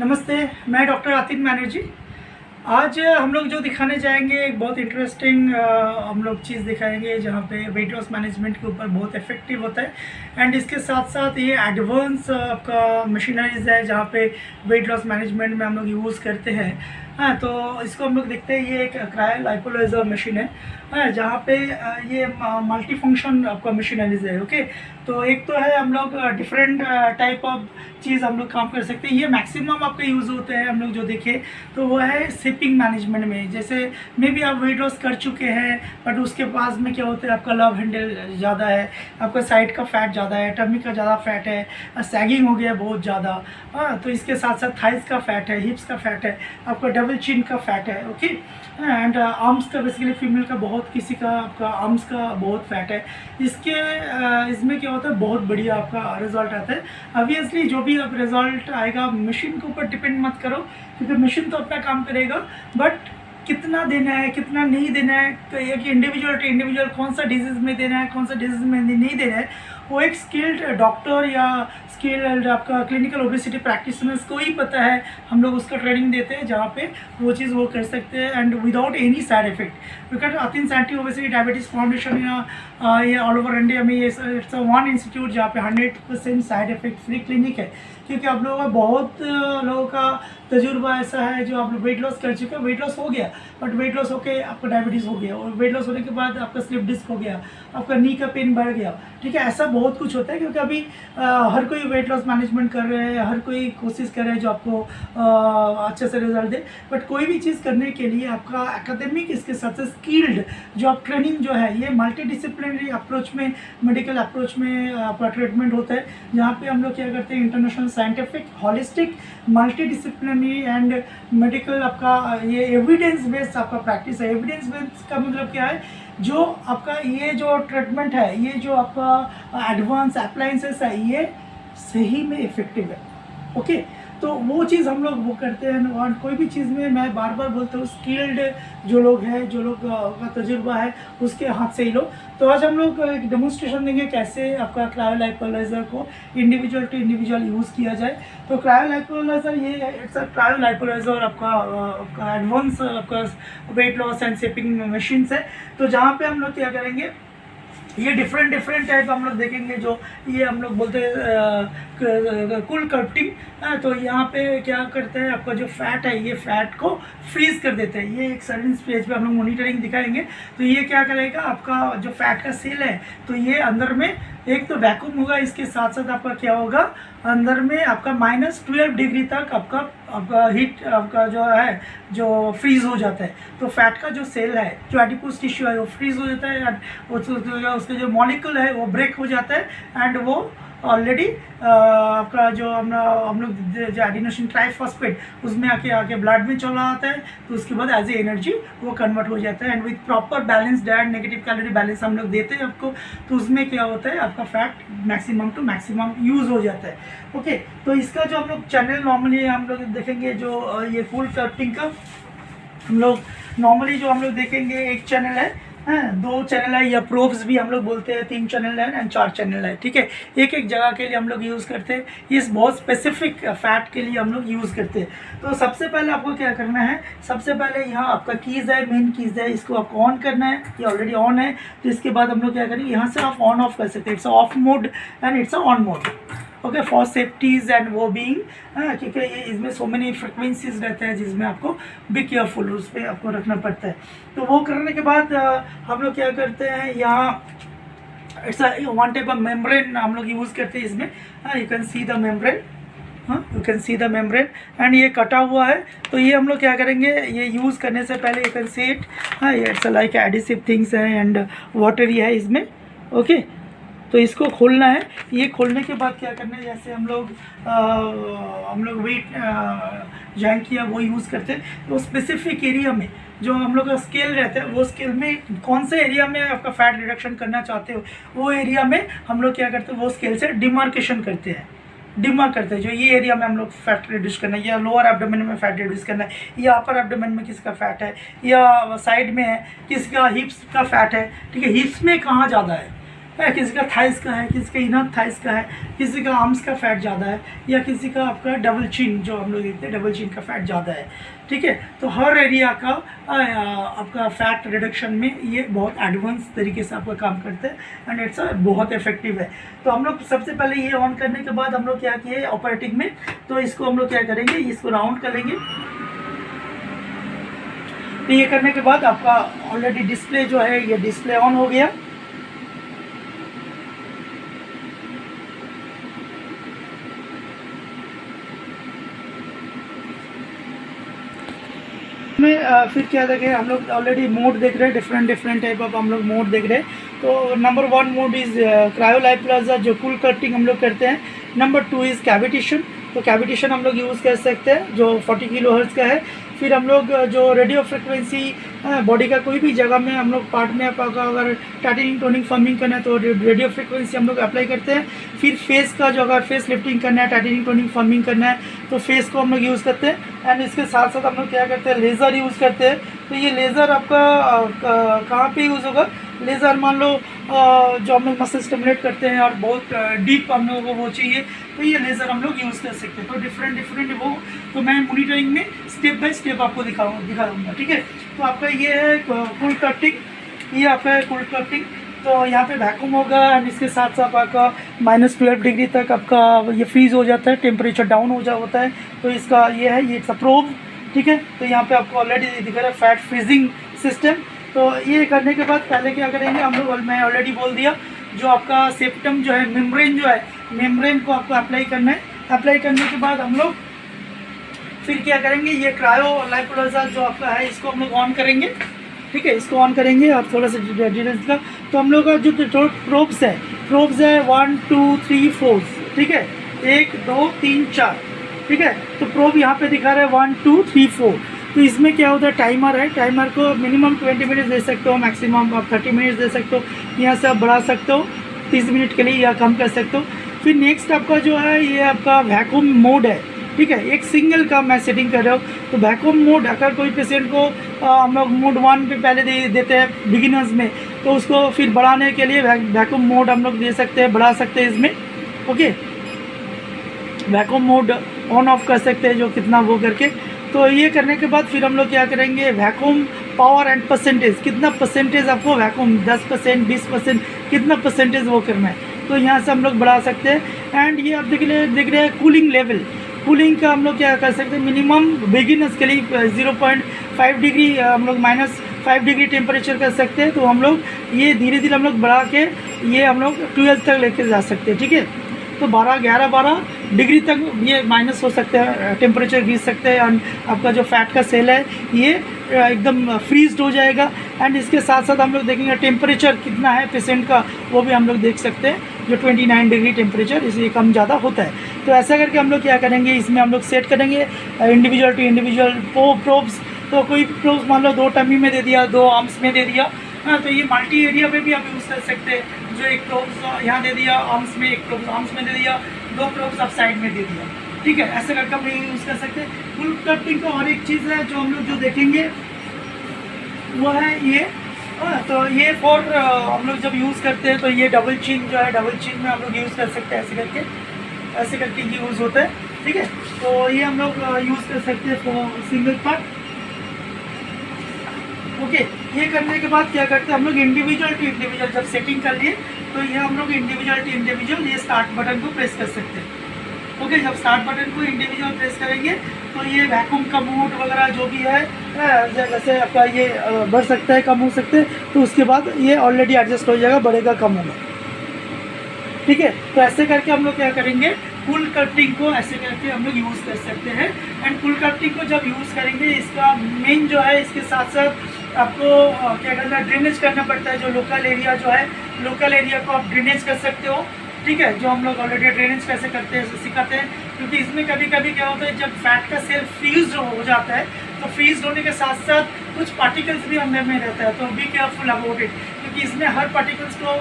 नमस्ते, मैं डॉक्टर आतिन बैनर्जी। आज हम लोग जो दिखाने जाएंगे एक बहुत इंटरेस्टिंग हम लोग चीज़ दिखाएंगे जहाँ पे वेट लॉस मैनेजमेंट के ऊपर बहुत इफेक्टिव होता है। एंड इसके साथ साथ ये एडवांस आपका मशीनरीज है जहाँ पे वेट लॉस मैनेजमेंट में हम लोग यूज़ करते हैं। हाँ, तो इसको हम लोग देखते हैं। ये एक क्रायोलाइपोलाइजर मशीन है, हाँ, जहाँ पे ये मल्टी फंक्शन आपका मशीनरीज है। ओके, तो एक तो है हम लोग डिफरेंट टाइप ऑफ चीज़ हम लोग काम कर सकते हैं। ये मैक्सिमम आपका यूज़ होते हैं हम लोग जो देखें तो वो है सिपिंग मैनेजमेंट में। जैसे मे बी आप वेट लॉस कर चुके हैं बट उसके पास में क्या होता है, आपका लव हैंडल ज़्यादा है, आपका साइड का फैट ज़्यादा है, टमी का ज़्यादा फैट है, सैगिंग हो गया बहुत ज़्यादा। हाँ, तो इसके साथ साथ थाइस का फैट है, हिप्स का फैट है, आपका डबल चिन का फैट है। ओके, एंड आर्म्स का बेसिकली फीमेल का बहुत, किसी का आपका आर्म्स का बहुत फैट है। इसमें क्या होता है, बहुत बढ़िया आपका रिजल्ट आता है। ऑब्वियसली जो भी अब रिजल्ट आएगा मशीन के ऊपर डिपेंड मत करो, क्योंकि मशीन तो अपना काम करेगा, बट कितना देना है कितना नहीं देना है, कि इंडिविजुअल टू इंडिविजुअल कौन सा डिजीज़ में देना है कौन सा डिजीज़ में नहीं देना है, वो एक स्किल्ड डॉक्टर या स्किल्ड आपका क्लिनिकल ओबेसिटी प्रैक्टिशनर्स को ही पता है। हम लोग उसका ट्रेनिंग देते हैं जहाँ पे वो चीज़ वो कर सकते हैं and without any side effect. Because Aatin anti obesity diabetes foundation या ये ऑल ओवर इंडिया में ये इट्स वन इंस्टीट्यूट जहाँ पे 100% साइड इफेक्ट फ्री क्लिनिक है। क्योंकि आप लोगों का बहुत लोगों का तजुर्बा ऐसा है जो आप लोग वेट लॉस कर चुके हैं, वेट लॉस हो गया बट वेट लॉस होकर आपको डायबिटीज़ हो गया, और वेट लॉस होने के बाद आपका स्लिप डिस्क हो गया, आपका नी का पेन बढ़ गया। ठीक है, ऐसा बहुत कुछ होता है क्योंकि अभी हर कोई वेट लॉस मैनेजमेंट कर रहे हैं, हर कोई कोशिश कर रहे हैं जो आपको अच्छे से रिजल्ट दे। बट कोई भी चीज़ करने के लिए आपका एकेडमिक, इसके साथ साथ स्किल्ड जो आप ट्रेनिंग जो है, ये मल्टी डिसिप्लिनरी अप्रोच में, मेडिकल अप्रोच में आपका ट्रीटमेंट होता है, जहाँ पे हम लोग क्या करते हैं, international scientific holistic multi disciplinary and medical आपका ये एविडेंस बेस्ड आपका प्रैक्टिस है। एविडेंस बेस्ड का मतलब क्या है, जो आपका ये जो ट्रीटमेंट है, ये जो आपका एडवांस अप्लायंसेस है, ये सही में इफेक्टिव है। ओके, तो वो चीज़ हम लोग वो करते हैं। और कोई भी चीज़ में मैं बार बार बोलता हूँ, स्किल्ड जो लोग हैं, जो लोग का तजुर्बा है, उसके हाथ से ही लो। तो आज हम लोग एक डेमोन्स्ट्रेशन देंगे कैसे आपका क्रायोलाइपोलाइजर को इंडिविजुअल टू इंडिविजुअल यूज़ किया जाए। तो क्रायोलाइपोलाइजर ये इट्स अ क्रायोलाइपोलाइजर आपका एडवांस आपका weight loss and shaping machines है। तो जहाँ पे हम लोग क्या करेंगे, ये डिफरेंट टाइप हम लोग देखेंगे। जो ये हम लोग बोलते हैं कूल कर्टिंग। तो यहाँ पे क्या करते हैं, आपका जो फैट है ये फैट को फ्रीज कर देते हैं। ये एक सर्टेन स्टेज पे हम लोग मॉनिटरिंग दिखाएंगे। तो ये क्या करेगा, आपका जो फैट का सेल है, तो ये अंदर में एक तो वैक्यूम होगा, इसके साथ साथ आपका क्या होगा, अंदर में आपका -12 डिग्री तक आपका हीट आपका जो है जो फ्रीज हो जाता है। तो फैट का जो सेल है, जो एडिपोज टिश्यू है, वो फ्रीज हो जाता है, उसके जो मॉलिक्यूल है वो ब्रेक हो जाता है एंड वो ऑलरेडी आपका जो हम लोग जो एडिनोसिन ट्राइफॉस्फेट उसमें आके ब्लड में चला आता है। तो उसके बाद एज ए एनर्जी वो कन्वर्ट हो जाता है and with proper balance diet, negative calorie balance हम लोग देते हैं आपको। तो उसमें क्या होता है, आपका fat maximum to maximum use हो जाता है। ओके, तो इसका जो हम लोग चैनल नॉर्मली हम लोग देखेंगे, जो ये फुल कर्टिंग का हम लोग नॉर्मली जो हम लोग देखेंगे, एक चैनल है, 2 चैनल है, या प्रोब्स भी हम लोग बोलते हैं, 3 चैनल है एंड 4 चैनल है। ठीक है, एक जगह के लिए हम लोग यूज़ करते हैं। इस बहुत स्पेसिफिक फैट के लिए हम लोग यूज़ करते हैं। तो सबसे पहले आपको क्या करना है, सबसे पहले यहाँ आपका कीज़ है, मेन कीज़ है, इसको आपको ऑन करना है। ये ऑलरेडी ऑन है। तो इसके बाद हम लोग क्या करेंगे, यहाँ से आप ऑन ऑफ कर सकते हैं। It's of mode and it's on mode. Okay, for safeties and वो बीइंग, क्योंकि ये इसमें सो मेनी फ्रिक्वेंसीज रहते हैं जिसमें आपको बी केयरफुल उस पर आपको रखना पड़ता है। तो वो करने के बाद हम लोग क्या करते हैं, यहाँ it's one type of membrane हम लोग यूज़ करते हैं इसमें। You can see the membrane, you can see the membrane and ये कटा हुआ है। तो ये हम लोग क्या करेंगे, ये यूज़ करने से पहले you can see it, it's like adhesive things है एंड वाटरी है इसमें। ओके, तो इसको खोलना है। ये खोलने के बाद क्या करना है, जैसे हम लोग वेट जैंक या वो यूज़ करते हैं, तो स्पेसिफिक एरिया में जो हम लोग का स्केल रहता है, वो स्केल में कौन से एरिया में आपका फैट रिडक्शन करना चाहते हो, वो एरिया में हम लोग क्या करते हैं, वो स्केल से डिमार्केशन करते हैं, जो ये एरिया में हम लोग फैट रिड्यूस करना है, या लोअर एब्डोमेन में फैट रिड्यूस करना है, या अपर एब्डोमेन में किसका फैट है, या साइड में है किसका हिप्स का फैट है। ठीक है, हिप्स में कहाँ ज़्यादा है, किसी का थाइस का है, किसी का इनर थाइस का है, किसी का आर्म्स का फैट ज़्यादा है, या किसी का आपका डबल चिन जो हम लोग देखते हैं डबल चिन का फैट ज़्यादा है। ठीक है, तो हर एरिया का आपका फैट रिडक्शन में ये बहुत एडवांस तरीके से आपका काम करते हैं एंड इट्स बहुत इफेक्टिव है। तो हम लोग सबसे पहले ये ऑन करने के बाद हम लोग क्या किए ऑपरेटिंग में, तो इसको हम लोग क्या करेंगे, इसको राउंड करेंगे। तो ये करने के बाद आपका ऑलरेडी डिस्प्ले जो है ये डिस्प्ले ऑन हो गया। में फिर क्या देखें, हम लोग ऑलरेडी मोड देख रहे हैं, डिफरेंट टाइप ऑफ हम लोग मोड देख रहे हैं। तो नंबर 1 मोड इज़ क्रायोलाइप्लाजा जो कूल कटिंग हम लोग करते हैं। नंबर 2 इज़ कैविटेशन, तो कैविटेशन हम लोग यूज़ कर सकते हैं जो 40 किलोहर्ट्ज़ का है। फिर हम लोग जो रेडियो फ्रिक्वेंसी बॉडी का कोई भी जगह में हम लोग पार्ट में अगर टाइटनिंग टोनिंग फर्मिंग करना है तो रेडियो फ्रिक्वेंसी हम लोग अप्लाई करते हैं। फिर फेस का जो अगर फेस लिफ्टिंग करना है, टाइटनिंग टोनिंग फर्मिंग करना है तो फेस को हम लोग यूज़ करते हैं। एंड इसके साथ साथ हम लोग क्या करते हैं, लेज़र यूज़ करते हैं। तो ये लेज़र आपका कहाँ पे यूज़ होगा, लेज़र मान लो जो हम लोग मसल स्टिमुलेट करते हैं और बहुत डीप हम लोगों को वो चाहिए तो ये लेज़र हम लोग यूज़ कर सकते हैं। तो डिफरेंट वो तो मैं मॉनिटरिंग में स्टेप बाय स्टेप आपको दिखा दूँगा। ठीक है, तो आपका ये है कूल कटिंग, ये आपका है कूल कटिंग। तो यहाँ पे वैक्यूम होगा एंड इसके साथ साथ आपका -12 डिग्री तक आपका ये फ्रीज़ हो जाता है, टेम्परेचर डाउन होता है। तो इसका ये है, ये इट्स अ प्रोब। ठीक है, तो यहाँ पे आपको ऑलरेडी दिख रहा है फैट फ्रीजिंग सिस्टम। तो ये करने के बाद पहले क्या करेंगे हम लोग, मैं ऑलरेडी बोल दिया, जो आपका सेप्टम जो है मेम्ब्रेन जो है, मेम्ब्रेन को आपको अप्लाई करना है। अप्लाई करने के बाद हम लोग फिर क्या करेंगे, ये क्रायोलाइप्लाजा जो आपका है इसको हम लोग ऑन करेंगे। ठीक है, इसको ऑन करेंगे और थोड़ा सा डिटेल्स का। तो हम लोग का जो प्रोब्स है 1 2 3 4। ठीक है, 1 2 3 4। ठीक है, तो प्रोब यहाँ पे दिखा रहा है 1 2 3 4। तो इसमें क्या होता है, टाइमर है, टाइमर को मिनिमम 20 मिनट्स दे सकते हो, मैक्सिमम आप 30 मिनट्स दे सकते हो। यहाँ से आप बढ़ा सकते हो 30 मिनट के लिए या कम कर सकते हो। फिर नेक्स्ट आपका जो है ये आपका वैक्यूम मोड है। ठीक है, एक सिंगल का मैं सेटिंग कर रहा हूँ। तो वैक्यूम मोड अगर कोई पेशेंट को हम लोग मोड 1 पे पहले देते हैं बिगिनर्स में, तो उसको फिर बढ़ाने के लिए वैक्यूम मोड हम लोग दे सकते हैं, बढ़ा सकते हैं इसमें। Okay, vacuum mode on off कर सकते हैं जो कितना वो करके। तो ये करने के बाद फिर हम लोग क्या करेंगे, वैक्यूम पावर एंड परसेंटेज, कितना परसेंटेज आपको वैक्यूम 10% 20% कितना परसेंटेज वो करना है, तो यहाँ से हम लोग बढ़ा सकते हैं। एंड ये आप देख रहे हैं कूलिंग लेवल, कूलिंग का हम लोग क्या कर सकते हैं, मिनिमम बिगिनर्स के लिए 0.5 डिग्री हम लोग -5 डिग्री टेम्परेचर कर सकते हैं। तो हम लोग ये धीरे धीरे हम लोग बढ़ा के ये हम लोग 12 तक लेके जा सकते हैं। ठीक है, तो 12 डिग्री तक ये माइनस हो सकते हैं, टेम्परेचर गिर सकते हैं और आपका जो फैट का सेल है ये एकदम फ्रीज्ड हो जाएगा। एंड इसके साथ साथ हम लोग देखेंगे टेम्परेचर कितना है पेशेंट का, वो भी हम लोग देख सकते हैं, जो 29 डिग्री टेम्परेचर, इसलिए कम ज़्यादा होता है। तो ऐसा करके हम लोग क्या करेंगे, इसमें हम लोग सेट करेंगे इंडिविजुअल टू इंडिविजुअल प्रोब्स। तो कोई प्रोब्स मान लो 2 टमी में दे दिया, 2 आर्म्स में दे दिया। हाँ, तो ये मल्टी एरिया पे भी आप यूज़ कर सकते हैं, जो एक प्रोब्स यहाँ दे दिया आर्म्स में, एक प्रोब्स आर्म्स में दे दिया, 2 प्रोब्स आप साइड में दे दिया। ठीक है, ऐसे करके हम यूज़ कर सकते हैं। फुल कटिंग का और एक चीज़ है जो हम लोग जो देखेंगे वो है ये। तो ये फॉर हम लोग जब यूज़ करते हैं तो ये डबल चिन जो है, डबल चिन में हम लोग यूज़ कर सकते हैं, ऐसे करके यूज़ होता है। ठीक है, तो ये हम लोग यूज़ कर सकते हैं फॉर सिंगल पार्ट। ओके, ये करने के बाद क्या करते हैं हम लोग, इंडिविजुअल टू इंडिविजुअल जब सेटिंग कर लिए तो ये हम लोग इंडिविजुअल टू इंडिविजुअल ये स्टार्ट बटन को प्रेस कर सकते हैं। ओके, जब स्टार्ट बटन को इंडिविजुअल प्रेस करेंगे तो ये वैक्यूम का मोड वगैरह जो भी है जैसे आपका ये बढ़ सकता है, कम हो सकते हैं, तो उसके बाद ये ऑलरेडी एडजस्ट हो जाएगा, बढ़ेगा कम होगा। ठीक है, तो ऐसे करके हम लोग क्या करेंगे, कूल कटिंग को ऐसे करके हम लोग यूज़ कर सकते हैं। एंड कूल कटिंग को जब यूज़ करेंगे, इसका मेन जो है, इसके साथ साथ आपको क्या करना है, ड्रेनेज करना पड़ता है। जो लोकल एरिया जो है, लोकल एरिया को आप ड्रेनेज कर सकते हो। ठीक है, जो हम लोग ऑलरेडी ड्रेनेज कैसे करते हैं सिखाते हैं, क्योंकि इसमें कभी कभी क्या होता है, जब फैट का सेल फ्रीज हो जाता है तो फ्रीज होने के साथ साथ कुछ पार्टिकल्स भी अंदर में रहता है। तो बी केयरफुल अबाउट इट, क्योंकि इसमें हर पार्टिकल्स को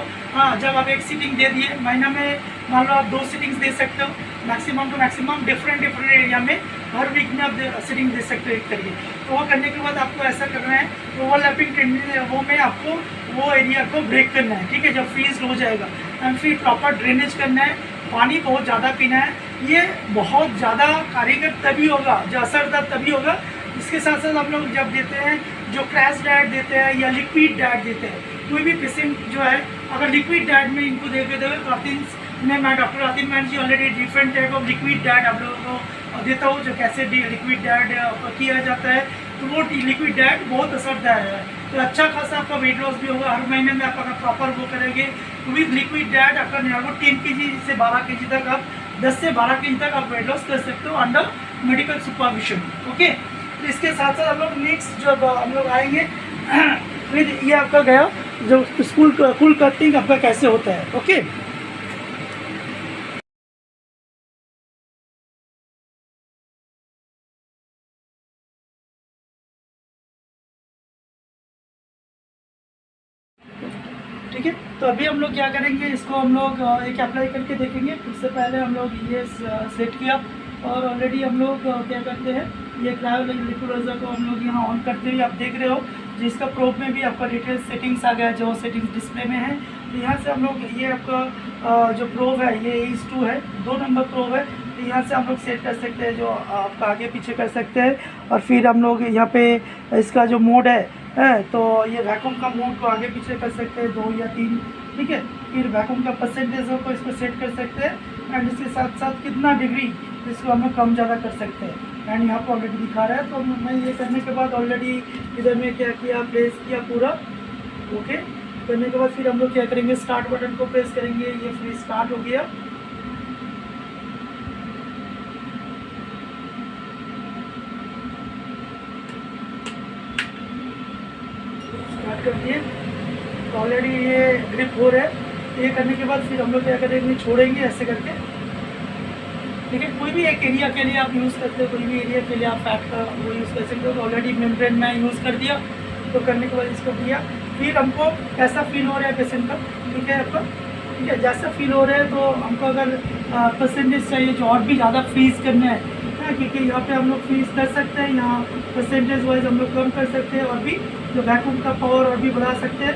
जब आप एक सीटिंग दे दिए, महीना में मान लो आप 2 सीटिंग्स दे सकते हो, maximum to maximum different area में हर वीक में आप सिटिंग दे सकते हो एक करके। तो वो करने के बाद आपको ऐसा करना है, ओवरलैपिंग टेंडेंसी वो में आपको वो एरिया को ब्रेक करना है, ठीक है, जब फ्रीज हो जाएगा। एंड फिर प्रॉपर ड्रेनेज करना है, पानी बहुत ज़्यादा पीना है। ये बहुत ज़्यादा कारीगर तभी होगा, जो असरदार तभी होगा। इसके साथ साथ हम लोग जब देते हैं जो क्रैश डाइट देते हैं या लिक्विड डाइट देते हैं, कोई भी पेशेंट जो है अगर लिक्विड डाइट में इनको देखे देवे तो आतिन में मैं doctor Aatin Mann ji already different type of liquid diet आप लोगों को देता हूँ, जो कैसे लिक्विड डाइट किया जाता है। तो वो लिक्विड डाइट बहुत असरदार है, तो अच्छा खासा आपका वेट लॉस भी होगा। हर महीने में आप अगर प्रॉपर वो करेंगे तो विद लिक्विड डाइट आपका लगभग 10 kg से 12 kg तक आप 10 से 12 kg तक आप वेट लॉस कर सकते हो अंडर मेडिकल सुपरविजन। ओके, तो इसके साथ साथ हम लोग नेक्स्ट जब हम लोग आएंगे फिर ये आपका गया जो स्कूल कूल कटिंग आपका कैसे होता है। ओके, ठीक है। तो अभी हम लोग क्या करेंगे, इसको हम लोग एक अप्लाई करके देखेंगे। उससे पहले हम लोग ये सेट किया और ऑलरेडी हम लोग क्या करते हैं, ये क्रायो लिक्विडाइजर को हम लोग यहाँ ऑन करते हुए आप देख रहे हो, जिसका प्रोब में भी आपका डिटेल सेटिंग्स आ गया, जो सेटिंग्स डिस्प्ले में है। तो यहाँ से हम लोग ये आपका जो प्रोब है ये ACE2 है, 2 नंबर प्रोब है। तो यहाँ से हम लोग सेट कर सकते हैं, जो आपका आगे पीछे कर सकते हैं। और फिर हम लोग यहाँ पे इसका जो मोड है तो ये वैक्यूम का मोड को आगे पीछे कर सकते हैं 2 या 3, ठीक है। फिर वैक्यूम का परसेंटेज को इसको सेट कर सकते हैं एंड इसके साथ साथ कितना डिग्री इसको हम लोग कम ज़्यादा कर सकते हैं। एंड यहाँ पर ऑलरेडी दिखा रहा है। तो मैं ये करने के बाद ऑलरेडी इधर में क्या किया, प्रेस किया पूरा। ओके, करने के बाद फिर हम लोग क्या करेंगे, स्टार्ट बटन को प्रेस करेंगे, ये फ्री स्टार्ट हो गया। स्टार्ट कर दिए, तो ऑलरेडी ये ग्रिप हो रहा है। ये करने के बाद फिर हम लोग क्या करेंगे, छोड़ेंगे ऐसे करके, ठीक है। कोई भी एक एरिया के लिए आप यूज़ करते हो, कोई भी एरिया के लिए आप फैट का वो यूज़ कर सकते हो। तो ऑलरेडी मेम्ब्रेन में यूज़ कर दिया, तो करने के बाद इसको दिया। फिर हमको कैसा फील हो रहा है पेशेंट का, ठीक है आपका, ठीक है। जैसा फील हो रहा है तो हमको अगर परसेंटेज चाहिए जो और भी ज़्यादा फ्रीज करना है, क्योंकि यहाँ पे हम लोग फ्रीज कर सकते हैं, यहाँ परसेंटेज वाइज हम लोग कम कर सकते हैं। और भी जो वैक्यूम का पावर और भी बढ़ा सकते हैं,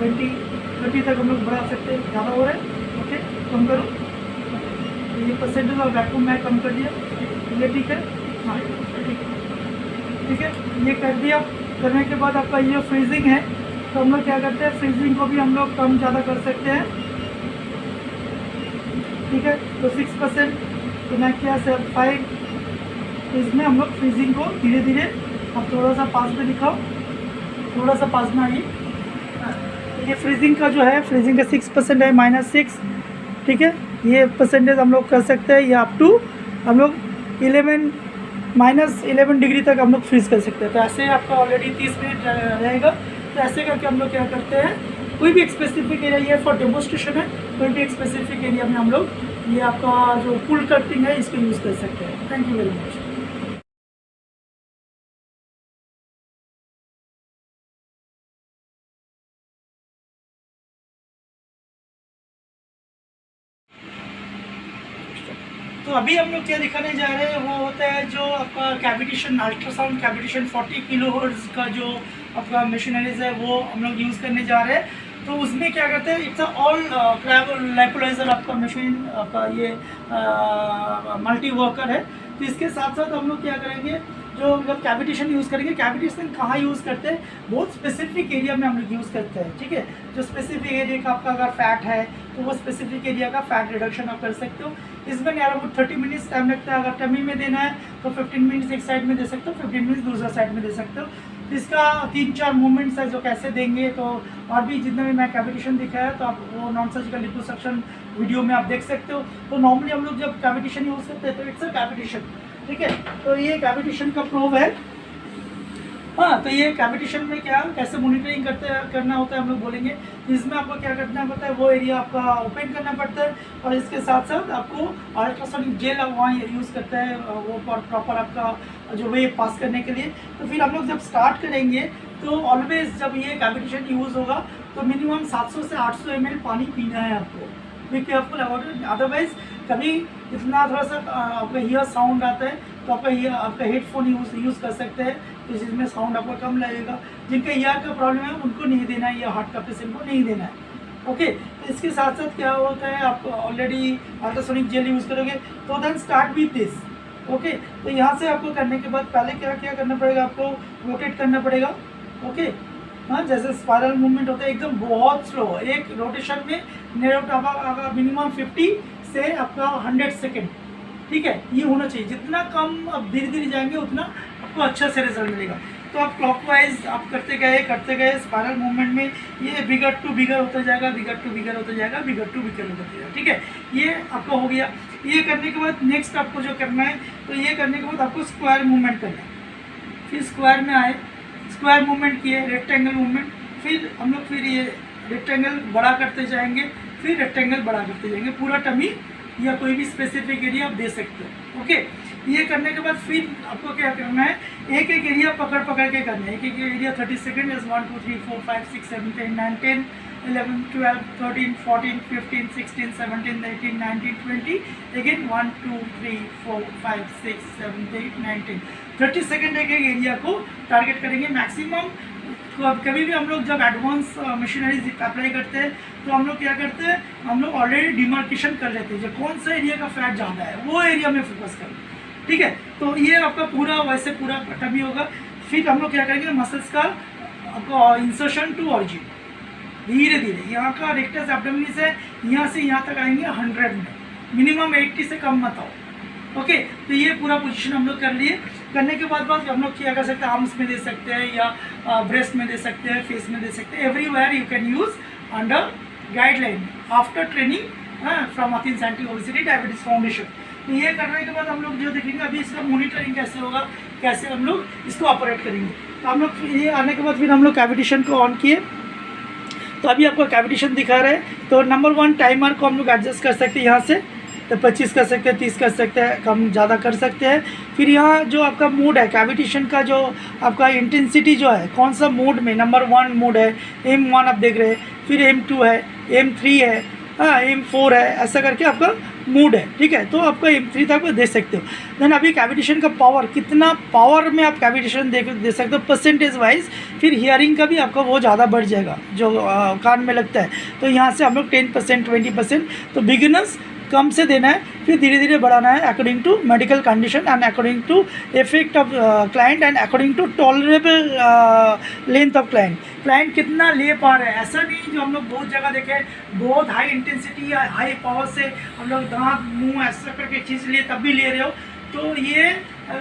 20 तक हम लोग बढ़ा सकते हैं। ज़्यादा हो रहा है, ओके, कम करो। ये परसेंटेज और वैक्यूम मैं कम कर दिया, ये ठीक है, हाँ ठीक है। ये कर दिया, करने के बाद आपका ये फ्रीजिंग है, तो हम लोग क्या करते हैं, फ्रीजिंग को भी हम लोग कम ज़्यादा कर सकते हैं, ठीक है। तो 6%, तो मैं क्या 5, इसमें हम लोग फ्रीजिंग को धीरे धीरे, आप थोड़ा सा पास में दिखाओ, थोड़ा सा पास में आइए। ये फ्रीजिंग का जो है, फ्रीजिंग का 6% है, -6, ठीक है। ये परसेंटेज हम लोग कर सकते हैं, या अप टू हम लोग -11 डिग्री तक हम लोग फ्रीज कर सकते हैं। तो ऐसे आपका ऑलरेडी 30 मिनट रहेगा। तो ऐसे करके हम लोग क्या करते हैं, कोई भी एक स्पेसिफिक एरिया, ये फॉर डेमोस्ट्रेशन है, कोई भी एक स्पेसिफिक एरिया में हम लोग ये आपका जो कूल कटिंग है इसको यूज़ कर सकते हैं। Thank you very much. तो अभी हम लोग क्या दिखाने जा रहे हैं, वो होता है जो आपका कैविटेशन, अल्ट्रासाउंड कैविटेशन 40 किलोहर्ट्ज़ का जो आपका मशीनरीज है वो हम लोग यूज़ करने जा रहे हैं। तो उसमें क्या करते हैं, इट्स ऑल लाइपोलाइजर आपका मशीन, आपका ये मल्टी वर्कर है। तो इसके साथ साथ हम लोग क्या करेंगे, जो मतलब कैविटेशन यूज़ करेंगे। कैविटेशन कहाँ यूज़ करते हैं, बहुत स्पेसिफिक एरिया में हम लोग यूज़ करते हैं, ठीक है। जो स्पेसिफिक एरिया का आपका अगर फैट है तो वो स्पेसिफिक एरिया का फैट रिडक्शन आप कर सकते हो। इसमें अराउंड 30 मिनट्स टाइम लगता है। अगर टमी में देना है तो 15 मिनट्स एक साइड में दे सकते हो, 15 मिनट्स दूसरा साइड में दे सकते हो। इसका 3-4 मूवमेंट्स है जो कैसे देंगे। तो और भी जितने भी मैं कैविटेशन दिखाया तो आप वो नॉन सर्जिकल लिपोसक्शन वीडियो में आप देख सकते हो। तो नॉर्मली हम लोग जब कैविटेशन यूज़ करते हैं तो इट्स अ कैविटेशन, ठीक है। तो ये कैविटेशन का प्रोब है। हाँ, तो ये कैविटेशन में क्या कैसे मॉनिटरिंग करना होता है हम लोग बोलेंगे। इसमें आपको क्या करना पड़ता है, वो एरिया आपका ओपन करना पड़ता है और इसके साथ साथ आपको अल्ट्रासोनिक जेल वहाँ यूज़ करता है वो प्रॉपर आपका जो वेव पास करने के लिए। तो फिर हम लोग जब स्टार्ट करेंगे तो ऑलवेज जब ये कैविटेशन यूज़ होगा तो मिनिमम 700 से 800 ml पानी पीना है आपको। Be careful about it, otherwise कभी इतना थोड़ा सा आपका ईयर साउंड आता है तो आपका हेडफोन यूज़ कर सकते हैं, तो जिसमें साउंड आपका कम लगेगा। जिनका ईयर का प्रॉब्लम है उनको नहीं देना है, या हार्ट का पेशेंट को नहीं देना है। ओके, तो इसके साथ साथ क्या होता है, आप ऑलरेडी अल्ट्रासोनिक जेल यूज़ करोगे तो then start with this. Okay, तो यहाँ से आपको करने के बाद पहले क्या क्या करना पड़ेगा, आपको रोटेट करना पड़ेगा। ओके, हाँ, जैसे स्पाइरल मूवमेंट होता है एकदम बहुत स्लो, एक रोटेशन में मिनिमम 50 से आपका 100 सेकेंड, ठीक है, ये होना चाहिए। जितना कम आप धीरे धीरे जाएंगे उतना आपको अच्छा से रिजल्ट मिलेगा। तो आप क्लॉकवाइज आप करते गए स्पाइरल मूवमेंट में ये बिगर टू बिगर होता जाएगा, बिगर टू बिगर होता जाएगा, बिगर टू बिगर होता जाएगा, ठीक है। ये आपका हो गया। ये करने के बाद नेक्स्ट आपको जो करना है, तो ये करने के बाद आपको स्क्वायर मूवमेंट करना है। फिर स्क्वायर में आए, स्क्वायर मूवमेंट किए, रेक्टेंगल मूवमेंट, फिर हम लोग फिर ये रेक्टेंगल बड़ा करते जाएंगे, फिर रेक्टेंगल बड़ा करते जाएंगे, पूरा टमी या कोई भी स्पेसिफिक एरिया आप दे सकते हो। ओके, ये करने के बाद फिर आपको क्या करना है, एक एक एरिया पकड़ के करना है। एक एक एरिया 30 सेकेंड, 1 2 3 4 5 6 7 8 9 10 11 12 13 14 15 16 17 18 19 20, अगेन 1 2 3 4 5 6 7 8 9 10, 30 सेकेंड एक एक एरिया को टारगेट करेंगे मैक्सिमम। तो अब कभी भी हम लोग जब एडवांस मशीनरीज अप्लाई करते हैं तो हम लोग क्या करते हैं, हम लोग ऑलरेडी डिमार्केशन कर लेते हैं, जो कौन सा एरिया का फैट ज़्यादा है वो एरिया में फोकस करें, ठीक है। तो ये आपका पूरा वैसे पूरा टमी होगा। फिर हम लोग क्या करेंगे, मसल्स का आपको इंसर्शन टू ऑरिजिन, धीरे धीरे यहाँ का रेक्टस एब्डोमिनिस है, यहाँ से यहाँ तक आएंगे 100 में, मिनिमम 80 से कम मत आओ। ओके, तो ये पूरा पोजीशन हम लोग कर लिए। करने के बाद हम लोग क्या कर सकते हैं, आर्म्स में दे सकते हैं या ब्रेस्ट में दे सकते हैं, फेस में दे सकते हैं, everywhere you can use under guideline after training from Athens anti obesity diabetes foundation. तो ये करने के बाद हम लोग जो देखेंगे अभी इसका मॉनिटरिंग कैसे होगा, कैसे हम लोग इसको ऑपरेट करेंगे। तो हम लोग ये आने के बाद फिर हम लोग कैविटेशन को ऑन किए, तो अभी आपको कैविटेशन दिखा रहा है। तो नंबर 1 टाइमर को हम लोग एडजस्ट कर सकते हैं यहाँ से, तो 25 कर सकते हैं, 30 कर सकते हैं, कम ज़्यादा कर सकते हैं। फिर यहाँ जो आपका मोड है कैविटेशन का, जो आपका इंटेंसिटी जो है कौन सा मोड में, नंबर 1 मोड है, M1 आप देख रहे हैं, फिर M2 है, M3 है, हाँ M4 है, ऐसा करके आपका मोड है, ठीक है। तो आपका M3 तक दे सकते हो। देन अभी कैविटेशन का पावर, कितना पावर में आप कैविटेशन दे सकते हो परसेंटेज वाइज। फिर हियरिंग का भी आपका वो ज़्यादा बढ़ जाएगा जो कान में लगता है, तो यहाँ से हम लोग 10% 20%, तो बिगिनर्स कम से देना है, फिर धीरे धीरे बढ़ाना है according to medical condition and according to effect of client and according to tolerable length of client कितना ले पा रहे हैं। ऐसा नहीं जो हम लोग बहुत जगह देखे बहुत हाई इंटेंसिटी या हाई पावर से हम लोग दांत मुंह ऐसा करके खींच लिए तब भी ले रहे हो, तो ये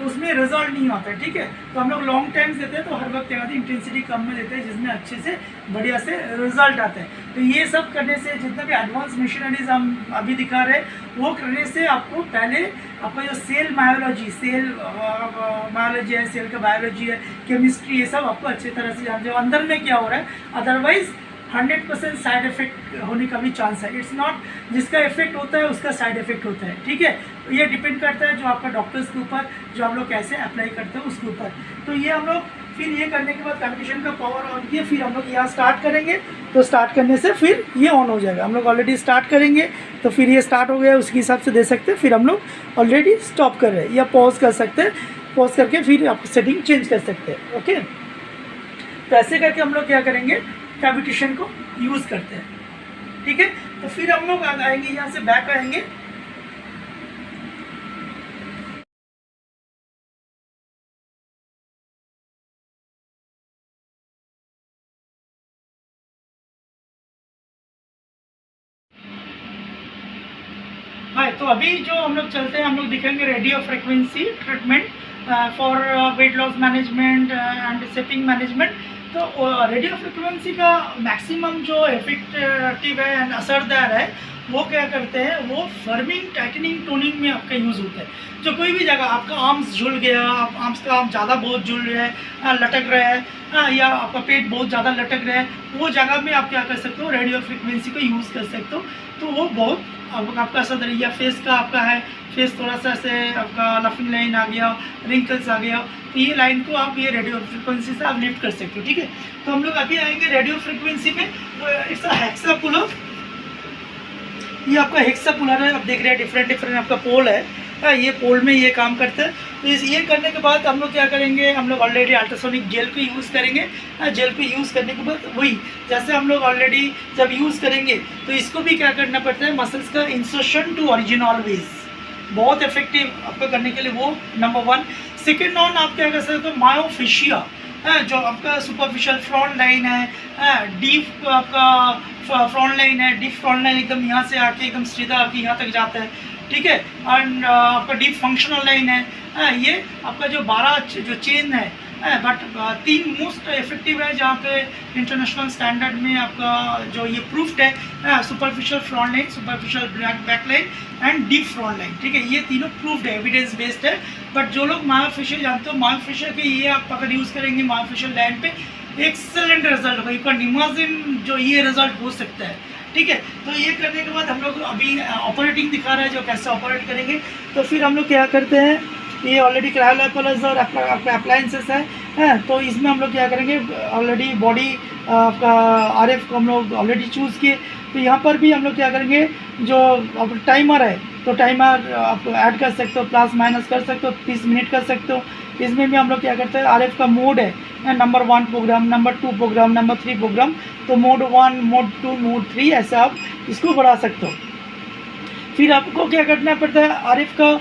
उसमें रिजल्ट नहीं आता है, ठीक है। तो हम लोग लॉन्ग टाइम्स देते हैं, तो हर वक्त इंटेंसिटी कम में देते हैं जिसमें अच्छे से बढ़िया से रिजल्ट आते हैं। तो ये सब करने से, जितने भी एडवांस मशीनरीज हम अभी दिखा रहे हैं वो करने से आपको पहले आपका जो सेल बायोलॉजी है, सेल का बायोलॉजी है, केमिस्ट्री, ये सब आपको अच्छी तरह से जानते हो अंदर में क्या हो रहा है। अदरवाइज 100% साइड इफेक्ट होने का भी चांस है। इट्स नॉट जिसका इफेक्ट होता है उसका साइड इफेक्ट होता है, ठीक है। ये डिपेंड करता है जो आपका डॉक्टर्स के ऊपर, जो हम लोग कैसे अप्लाई करते हैं उसके ऊपर। तो ये हम लोग फिर ये करने के बाद कैविटेशन का पावर ऑन किया, फिर हम लोग यहाँ स्टार्ट करेंगे। तो स्टार्ट करने से फिर ये ऑन हो जाएगा। हम लोग ऑलरेडी स्टार्ट करेंगे, तो फिर ये स्टार्ट हो गया, उसके हिसाब से दे सकते हैं। फिर हम लोग ऑलरेडी स्टॉप कर रहे हैं या पॉज कर सकते हैं, पॉज करके फिर आप सेटिंग चेंज कर सकते हैं। ओके, तो ऐसे करके हम लोग क्या करेंगे, कैविटेशन को यूज़ करते हैं, ठीक है। तो फिर हम लोग आएंगे यहाँ से बैक आएंगे, हाँ। तो अभी जो हम लोग चलते हैं, हम लोग दिखेंगे radio frequency treatment for weight loss management and shaping management. तो रेडियो फ्रिक्वेंसी का मैक्सिमम जो इफेक्टिव है एंड असरदार है वो क्या करते हैं, वो फर्मिंग, टाइटनिंग, टोनिंग में आपका यूज़ होता है। जो कोई भी जगह आपका आर्म्स झुल गया, आप आर्म्स का आर्म ज़्यादा बहुत झुल रहा है, लटक रहा है, या आपका पेट बहुत ज़्यादा लटक रहा है, वो जगह में आप क्या कर सकते हो, रेडियो फ्रिक्वेंसी को यूज़ कर सकते हो। तो वो बहुत आपका असर, या फेस का आपका है, फेस थोड़ा सा से आपका लफिंग लाइन आ गया, रिंकल्स आ गया, तो ये लाइन को आप ये रेडियो फ्रिक्वेंसी से आप लिफ्ट कर सकते हो, ठीक है। तो हम लोग अभी आएंगे रेडियो फ्रिक्वेंसी में। It's a hexa pull of ये आपका हेक्सापुलर है, आप देख रहे हैं डिफरेंट आपका पोल है। ये पोल में ये काम करता है। तो ये करने के बाद हम लोग क्या करेंगे, हम लोग ऑलरेडी अल्ट्रासोनिक जेल को यूज़ करेंगे। जेल को यूज़ करने के बाद वही जैसे हम लोग ऑलरेडी जब यूज़ करेंगे तो इसको भी क्या करना पड़ता है, मसल्स का इंसर्शन टू ओरिजिन ऑलवेज, बहुत इफेक्टिव आपको करने के लिए वो नंबर 1। सेकेंड ऑन आप क्या कर सकते हो, मायोफिशिया जो आपका सुपरफिशियल फ्रंट लाइन है, डीप आपका फ्रंट लाइन है, डीप फ्रंट लाइन एकदम यहाँ से आके एकदम सीधा आके यहाँ तक जाता है, ठीक है। और आपका डीप फंक्शनल लाइन है, ये आपका जो 12 जो चेन है, बट 3 मोस्ट इफेक्टिव है जहाँ पे इंटरनेशनल स्टैंडर्ड में आपका जो ये प्रूफ्ड है, superficial front line, superficial back line and deep front line, ठीक है। ये तीनों प्रूफ्ड है, एविडेंस बेस्ड है। बट जो लोग मायोफिशियल जानते हो, मायोफिशियल के ये आप अगर यूज़ करेंगे मायोफिशियल लाइन पे एक्सेलेंट रिजल्ट होगा। यू कैन इमेजिन जो ये रिजल्ट हो सकता है, ठीक है। तो ये करने के बाद हम लोग अभी ऑपरेटिंग दिखा रहा है जो कैसे ऑपरेट करेंगे। तो फिर हम लोग क्या करते हैं, ये ऑलरेडी क्रायोलाइपोलाइजर आपका अप्लायंसेस है, तो इसमें हम लोग क्या करेंगे, ऑलरेडी बॉडी आपका RF को हम लोग ऑलरेडी चूज़ किए। तो यहाँ पर भी हम लोग क्या करेंगे, जो आपका टाइमर है तो टाइमर आप ऐड कर सकते हो, प्लस माइनस कर सकते हो, 30 मिनट कर सकते हो। इसमें भी हम लोग क्या करते हैं, RF का मोड है number 1 program, number 2 program, number 3 program. तो मोड 1, मोड 2, मोड 3 ऐसा आप इसको बढ़ा सकते हो। फिर आपको क्या करना पड़ता है, RF का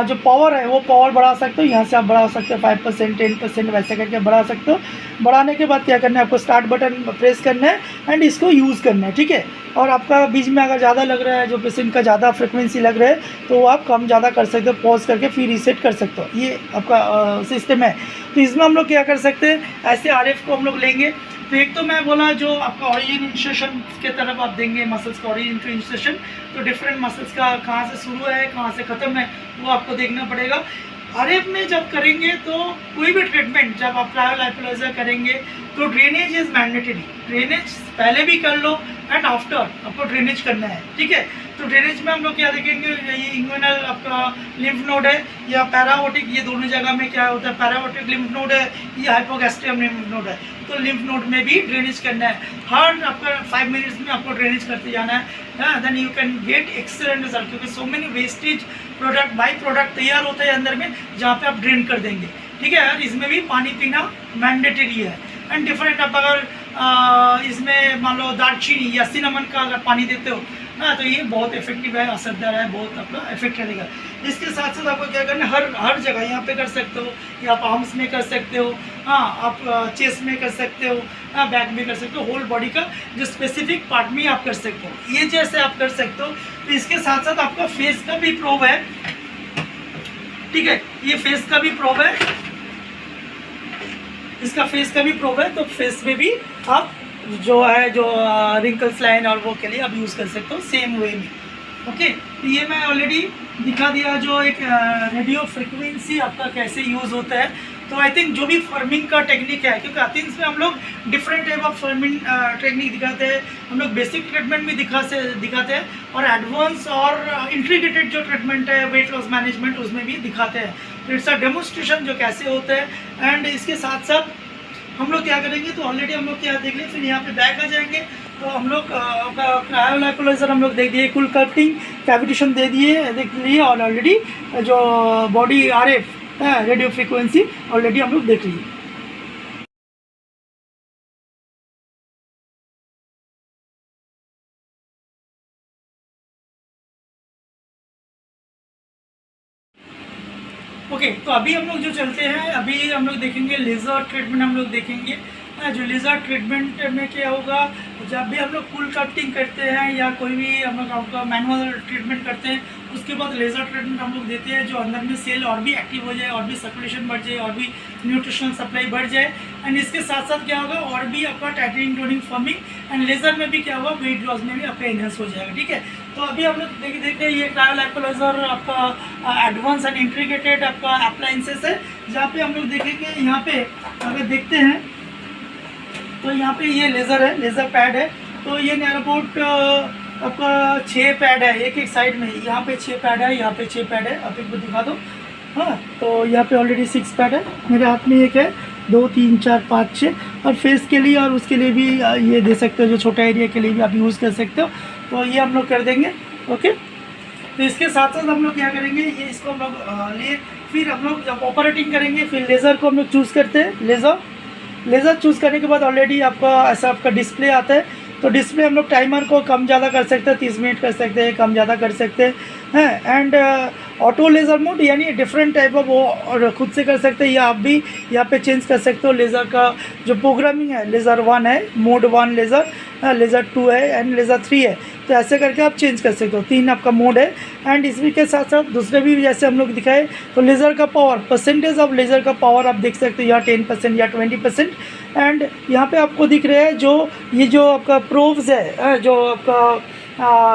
जो पावर है वो पावर बढ़ा सकते हो, यहाँ से आप बढ़ा सकते हो 5%, 10% वैसे करके बढ़ा सकते हो। बढ़ाने के बाद क्या करना है, आपको स्टार्ट बटन प्रेस करना है एंड इसको यूज़ करना है, ठीक है। और आपका बीच में अगर ज़्यादा लग रहा है, जो पेशेंट का ज़्यादा फ्रिक्वेंसी लग रहा है, तो आप कम ज़्यादा कर सकते हो, पॉज करके फिर रीसेट कर सकते हो। ये आपका सिस्टम है। तो इसमें हम लोग क्या कर सकते हैं, ऐसे RF को हम लोग लेंगे। तो एक तो मैं बोला जो आपका ओरिजिन इंसर्शन के तरफ आप देंगे मसल्स का ओरिजिन टू इंसर्शन, तो डिफरेंट मसल्स का कहाँ से शुरू है कहाँ से ख़त्म है वो आपको देखना पड़ेगा। RF में जब करेंगे तो कोई भी ट्रीटमेंट जब आप क्रायोलाइपोलाइजर करेंगे तो ड्रेनेज इज़ मैंडेटरी। ड्रेनेज पहले भी कर लो एंड आफ्टर आपको ड्रेनेज करना है, ठीक है। तो ड्रेनेज में हम लोग क्या देखेंगे, ये इंग्वेनल आपका लिम्फ नोड है या पैराओटिक, ये दोनों जगह में क्या होता है, पैराओटिक लिम्फ नोड है या हाइपोगैस्ट्रियम लिम्फ नोड है। तो लिम्फ नोड में भी ड्रेनेज करना है, हर आपका 5 मिनट्स में आपको ड्रेनेज करते जाना है। Then you can get excellent result, क्योंकि so many wastage product by product तैयार होता है अंदर में जहाँ पे आप ड्रेन कर देंगे, ठीक है। और इसमें भी पानी पीना मैंडेटरी है एंड डिफरेंट। आप अगर इसमें मान लो दालचीनी या सिनेमन का अगर पानी देते हो तो ये बहुत इफेक्टिव है, असरदार है, बहुत आपका इफेक्ट करेगा। इसके साथ साथ आपको क्या करना है, हर जगह यहाँ पे कर सकते हो, या आप आर्म्स में कर सकते हो, आप चेस्ट में कर सकते हो, बैक में कर सकते हो, होल बॉडी का जो स्पेसिफिक पार्ट में आप कर सकते हो। ये जैसे आप कर सकते हो। तो इसके साथ साथ आपका फेस का भी प्रोब है, ठीक है। ये फेस का भी प्रोब है, इसका फेस का भी प्रोब है। तो फेस में भी आप जो है जो रिंकल्स लाइन और वो के लिए आप यूज़ कर सकते हो सेम वे में, ओके। तो ये मैं ऑलरेडी दिखा दिया जो एक रेडियो फ्रिक्वेंसी आपका कैसे यूज़ होता है। तो आई थिंक जो भी फर्मिंग का टेक्निक है, क्योंकि अथिन्स में हम लोग different type of forming technique दिखाते हैं। हम लोग बेसिक ट्रीटमेंट भी दिखाते हैं और एडवांस और इंटीग्रेटेड जो ट्रीटमेंट है वेट लॉस मैनेजमेंट उसमें भी दिखाते हैं। तो इट्स अ डेमोन्स्ट्रेशन जो कैसे होता है। एंड इसके साथ साथ हम लोग क्या करेंगे, तो ऑलरेडी हम लोग क्या देख लें, फिर यहाँ पे बैक आ जाएंगे। तो हम लोग क्रायोलाइपोलाइजर हम लोग देख दिए, कुल कटिंग कैविटेशन देख लिए और ऑलरेडी जो body RF radio frequency already हम लोग देख लिए। ओके, तो अभी हम लोग जो चलते हैं, अभी हम लोग देखेंगे लेज़र ट्रीटमेंट। हम लोग देखेंगे जो लेज़र ट्रीटमेंट में क्या होगा, जब भी हम लोग कुल कटिंग करते हैं या कोई भी हम लोग आपका मैनुअल ट्रीटमेंट करते हैं, उसके बाद लेज़र ट्रीटमेंट हम लोग देते हैं जो अंदर में सेल और भी एक्टिव हो जाए, और भी सर्कुलेशन बढ़ जाए, और भी न्यूट्रिशनल सप्लाई बढ़ जाए। एंड इसके साथ साथ क्या होगा, और भी आपका tightening, toning, forming and laser में भी क्या होगा, वेट लॉस में भी आपका एनहेंस हो जाएगा, ठीक है। तो अभी हम लोग देख रहे हैं ये क्रायोलाइपोलाइजर आपका एडवांस एंड इंटीग्रेटेड आपका अप्लायंसेस है, जहाँ पे हम लोग देखेंगे। यहाँ पे अगर देखते हैं तो यहाँ पे ये लेज़र है, लेज़र पैड है। तो ये नियर अबाउट आपका 6 पैड है एक साइड में। यहाँ पे 6 पैड है, यहाँ पे 6 पैड है। आप एक बार दिखा दो। हाँ, तो यहाँ पे ऑलरेडी 6 पैड है। मेरे हाथ में एक है, 2, 3, 4, 5, 6। और फेस के लिए और उसके लिए भी ये दे सकते हो, जो छोटा एरिया के लिए भी आप यूज़ कर सकते हो। तो ये हम लोग कर देंगे। ओके, तो इसके साथ साथ हम लोग क्या करेंगे, ये इसको हम लोग लिए, फिर हम लोग जब ऑपरेटिंग करेंगे फिर लेज़र को हम लोग चूज़ करते हैं। लेज़र चूज़ करने के बाद ऑलरेडी आपका ऐसा आपका डिस्प्ले आता है। तो डिस्प्ले हम लोग टाइमर को कम ज़्यादा कर सकते हैं, 30 मिनट कर सकते हैं, कम ज़्यादा कर सकते हैं। एंड ऑटो लेज़र मोड यानी डिफरेंट टाइप ऑफ वो और खुद से कर सकते हैं, या आप भी यहाँ पे चेंज कर सकते हो। लेज़र का जो प्रोग्रामिंग है, लेज़र 1 है, मोड 1 लेज़र, लेज़र 2 है एंड लेज़र 3 है। तो ऐसे करके आप चेंज कर सकते हो, 3 आपका मोड है। एंड इसमें के साथ साथ दूसरे भी जैसे हम लोग दिखाए, तो लेज़र का पावर, परसेंटेज ऑफ लेज़र का पावर आप देख सकते हो, या 10% या 20%। एंड यहाँ पे आपको दिख रहा है ये जो आपका प्रोब्स है, जो आपका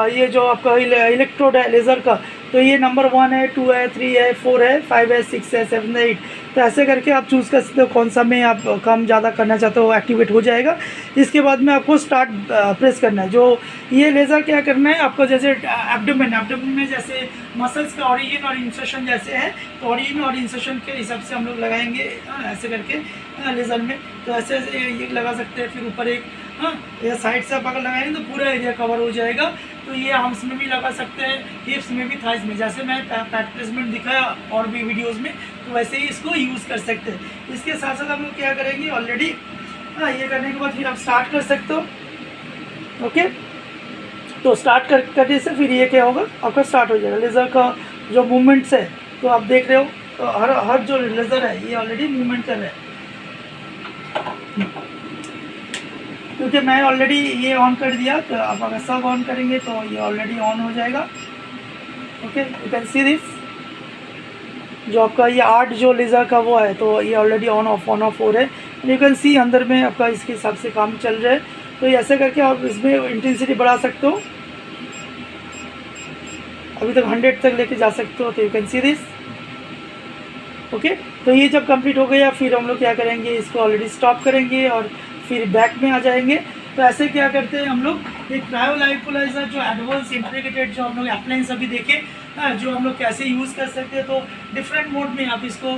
ये जो आपका इलेक्ट्रोड है लेज़र का, तो ये नंबर 1 है, 2 है, 3 है, 4 है, 5 है, 6 है, 7 है, 8। तो ऐसे करके आप चूज़ कर सकते हो कौन सा में आप कम ज़्यादा करना चाहते हो, एक्टिवेट हो जाएगा। इसके बाद में आपको स्टार्ट प्रेस करना है। जो ये लेज़र क्या करना है आपको, जैसे एब्डोमेन में जैसे मसल्स का ओरिजिन और इंसर्शन जैसे है, तो ओरिजिन और इंसर्शन के हिसाब से हम लोग लगाएंगे ऐसे करके लेज़र में। तो ऐसे ये लगा सकते हैं, फिर ऊपर एक ये साइड से आप अगर लगाएंगे तो पूरा एरिया कवर हो जाएगा। तो ये आर्म्स में भी लगा सकते हैं, हिप्स में भी, थाइस में, जैसे मैं प्रैक्टिसमेंट दिखाया और भी वीडियोस में, तो वैसे ही इसको यूज़ कर सकते हैं। इसके साथ साथ हम लोग क्या करेंगे, ऑलरेडी ये करने के बाद फिर आप स्टार्ट कर सकते हो। ओके, तो स्टार्ट करने से फिर ये क्या होगा, आपका स्टार्ट हो जाएगा। लेज़र का जो मूवमेंट्स है, तो आप देख रहे हो, तो हर जो लेज़र है ये ऑलरेडी मूवमेंट कर रहा है, क्योंकि मैं ऑलरेडी ये ऑन कर दिया। तो आप अगर सब ऑन करेंगे तो ये ऑलरेडी ऑन हो जाएगा। Okay, you can see this, जो आपका ये 8 जो लेज़र का वो है, तो ये ऑलरेडी ऑन ऑफ हो रहा है। यू कैन सी अंदर में आपका इसके हिसाब से काम चल रहा है। तो ऐसे करके आप इसमें इंटेंसिटी बढ़ा सकते हो, अभी तक 100 तक लेके जा सकते हो। तो you can see this. Okay, तो ये जब कंप्लीट हो गया फिर हम लोग क्या करेंगे, इसको ऑलरेडी स्टॉप करेंगे और फिर बैक में आ जाएंगे। तो ऐसे क्या करते हैं हम लोग, एक क्रायोलाइपोलाइजर जो एडवांस इंटीग्रेटेड जो हम लोग अप्लायंस अभी देखे, जो हम लोग कैसे यूज़ कर सकते हैं। तो डिफरेंट मोड में आप इसको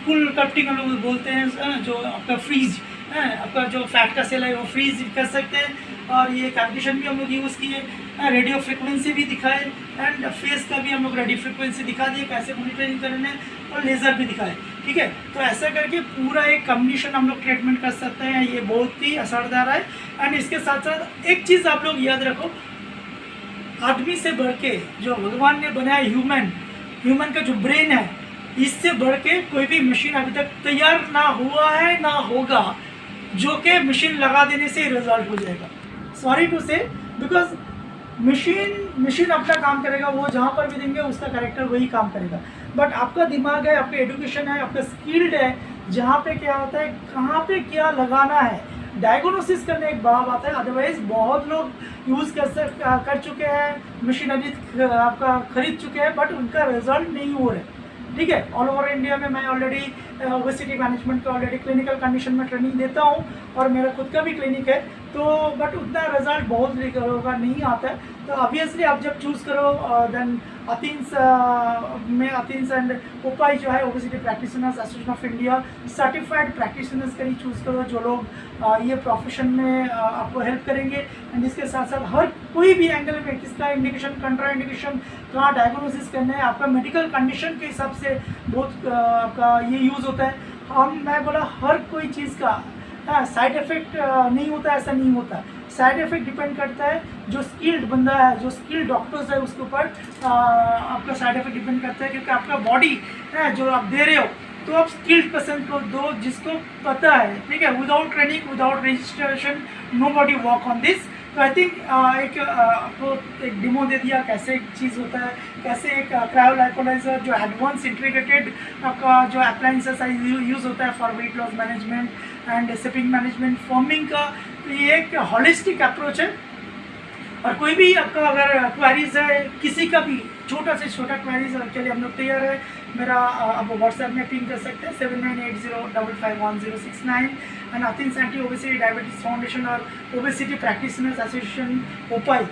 कुल कटिंग हम लोग बोलते हैं, जो आपका फ्रीज आपका जो फैट का सेल है वो फ्रीज कर सकते हैं। और ये कंडीशन भी हम लोग यूज़ किए, रेडियो फ्रिक्वेंसी भी दिखाए, एंड फेस का भी हम लोग रेडियो फ्रिक्वेंसी दिखा दिए कैसे मॉनिटरिंग करना है, और लेज़र भी दिखाए। ठीक है, तो ऐसा करके पूरा एक कम्बिनेशन हम लोग ट्रीटमेंट कर सकते हैं। ये बहुत ही असरदार है। एंड इसके साथ साथ एक चीज़ आप लोग याद रखो, आदमी से बढ़ के जो भगवान ने बनाया ह्यूमन का जो ब्रेन है, इससे बढ़ के कोई भी मशीन अभी तक तैयार ना हुआ है ना होगा, जो कि मशीन लगा देने से रिजल्ट हो जाएगा। सॉरी टू से, बिकॉज मशीन अपना काम करेगा, वो जहाँ पर भी देंगे उसका कैरेक्टर वही काम करेगा। बट आपका दिमाग है, आपका एजुकेशन है, आपका स्किल्ड है, जहाँ पे क्या होता है, कहाँ पे क्या लगाना है, डायग्नोसिस करने एक बड़ा बात है। अदरवाइज बहुत लोग यूज़ कर चुके हैं, मशीनरी आपका खरीद चुके हैं, बट उनका रिजल्ट नहीं हो रहा है। ठीक है, ऑल ओवर इंडिया में मैं ऑलरेडी ओबेसिटी मैनेजमेंट का ऑलरेडी क्लिनिकल कंडीशन में ट्रेनिंग देता हूँ, और मेरा खुद का भी क्लिनिक है। तो बट उतना रिजल्ट बहुत लोगों का नहीं आता है। तो ऑब्वियसली आप जब चूज़ करो, देन अथीन्स एंड उपाय जो है, obesity practitioners association of India certified practitioners का ही चूज़ करो, जो लोग ये प्रोफेशन में आपको हेल्प करेंगे। एंड इसके साथ साथ हर कोई भी एंगल में किसका इंडिकेशन, कंट्रा इंडिकेशन, कहाँ डायग्नोसिस करना है, आपका मेडिकल कंडीशन के हिसाब से बहुत आपका ये यूज़ होता है। मैं बोला हर कोई चीज़ का साइड इफ़ेक्ट नहीं होता, ऐसा नहीं होता। साइड इफ़ेक्ट डिपेंड करता है जो स्किल्ड बंदा है, जो स्किल्ड डॉक्टर्स है, उसके ऊपर आपका साइड इफ़ेक्ट डिपेंड करता है। क्योंकि आपका बॉडी जो आप दे रहे हो, तो आप स्किल्ड पर्सन को दो जिसको पता है। ठीक है, without training, without registration, no body work on this. तो आई थिंक आपको एक डेमो दे दिया कैसे एक चीज़ होता है, कैसे एक क्रायोलाइपोलाइजर जो एडवांस इंटीग्रेटेड आपका जो अप्लायंसेस यूज़ होता है for weight loss management and sipping management, forming का। तो ये एक हॉलिस्टिक अप्रोच है। और कोई भी आपका अगर क्वेरीज है, किसी का भी छोटा से छोटा क्वेरीज के लिए हम लोग तैयार है। मेरा आप व्हाट्सएप में पिंग कर सकते हैं 7980551069। And Aatin's anti obesity diabetes foundation और ओबेसिटी प्रैक्टिशनर्स एसोसिएशन ओपाई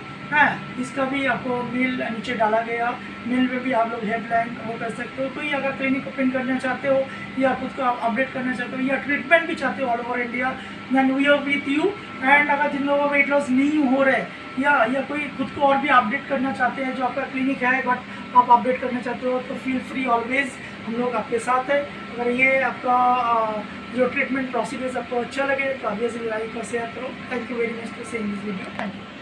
इसका भी आपको मेल नीचे डाला गया। मेल में भी आप लोग हेल्पलाइन वो कर सकते हो। कोई अगर क्लिनिक ओपन करना चाहते हो, या खुद को आप अपडेट करना चाहते हो, या ट्रीटमेंट भी चाहते हो all over India, then we are with you. And अगर जिन लोगों का वेट लॉस नहीं हो रहा है, या कोई खुद को और भी अपडेट करना चाहते हैं, जो आपका क्लिनिक है बट आप अपडेट करना चाहते हो, तो फील फ्री, ऑलवेज हम लोग आपके साथ हैं। अगर ये आपका जो ट्रीटमेंट प्रोसीजर्स आपको अच्छा लगे तो ऑब्वियसली लाइक और शेयर करो। Thank you very much for seeing this video. Thank you.